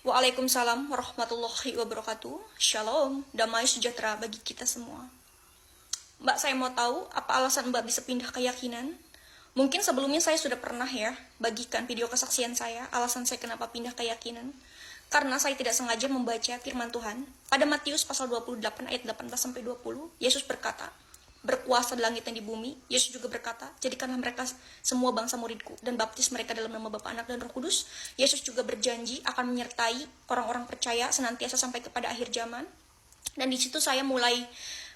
Waalaikumsalam warahmatullahi wabarakatuh. Shalom, damai sejahtera bagi kita semua. Mbak, saya mau tahu apa alasan Mbak bisa pindah keyakinan? Mungkin sebelumnya saya sudah pernah ya bagikan video kesaksian saya, alasan saya kenapa pindah keyakinan. Karena saya tidak sengaja membaca firman Tuhan. Pada Matius pasal 28 ayat 18-20, Yesus berkata, berkuasa di langit dan di bumi. Yesus juga berkata, jadikanlah mereka semua bangsa muridku dan baptis mereka dalam nama Bapa, Anak, dan Roh Kudus. Yesus juga berjanji akan menyertai orang-orang percaya senantiasa sampai kepada akhir zaman. Dan di situ saya mulai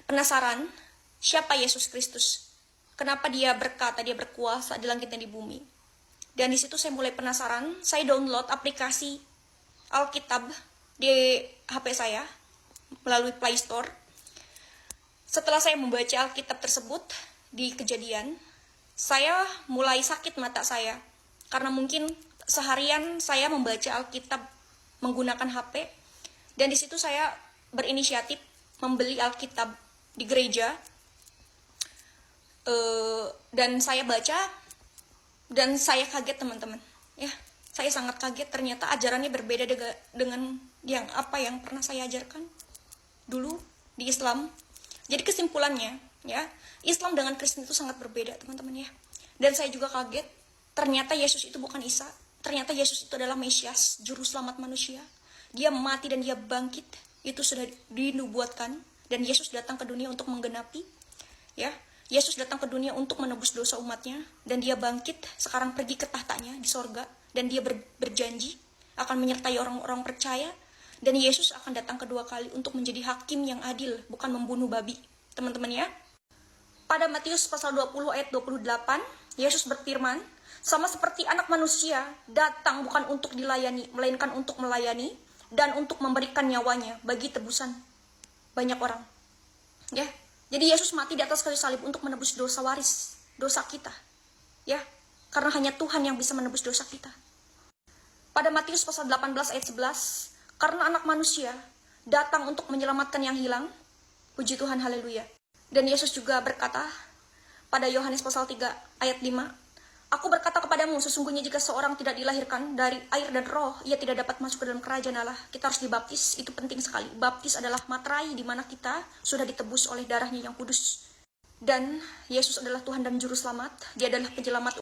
penasaran, siapa Yesus Kristus? Kenapa dia berkata dia berkuasa di langit dan di bumi? Dan di situ saya mulai penasaran, saya download aplikasi Alkitab di HP saya melalui Play Store. Setelah saya membaca Alkitab tersebut di Kejadian, saya mulai sakit mata saya. Karena mungkin seharian saya membaca Alkitab menggunakan HP. Dan di situ saya berinisiatif membeli Alkitab di gereja. Dan saya baca, dan saya kaget teman-teman. Ya, saya sangat kaget, ternyata ajarannya berbeda dengan yang pernah saya ajarkan dulu di Islam. Jadi kesimpulannya, ya, Islam dengan Kristen itu sangat berbeda, teman-teman ya. Dan saya juga kaget, ternyata Yesus itu bukan Isa. Ternyata Yesus itu adalah Mesias, juru selamat manusia. Dia mati dan dia bangkit. Itu sudah dinubuatkan, dan Yesus datang ke dunia untuk menggenapi. Ya, Yesus datang ke dunia untuk menebus dosa umatnya, dan dia bangkit, sekarang pergi ke tahtanya di sorga, dan dia berjanji akan menyertai orang-orang percaya. Dan Yesus akan datang kedua kali untuk menjadi hakim yang adil, bukan membunuh babi. Teman-teman ya. Pada Matius pasal 20 ayat 28, Yesus berfirman, sama seperti anak manusia datang bukan untuk dilayani, melainkan untuk melayani dan untuk memberikan nyawanya bagi tebusan banyak orang. Ya. Jadi Yesus mati di atas kayu salib untuk menebus dosa waris, dosa kita. Ya. Karena hanya Tuhan yang bisa menebus dosa kita. Pada Matius pasal 18 ayat 11, karena anak manusia datang untuk menyelamatkan yang hilang. Puji Tuhan, haleluya. Dan Yesus juga berkata pada Yohanes pasal 3 ayat 5, aku berkata kepadamu, sesungguhnya jika seorang tidak dilahirkan dari air dan roh, ia tidak dapat masuk ke dalam kerajaan Allah. Kita harus dibaptis, itu penting sekali. Baptis adalah materai di mana kita sudah ditebus oleh darahnya yang kudus. Dan Yesus adalah Tuhan dan Juru Selamat, dia adalah penyelamat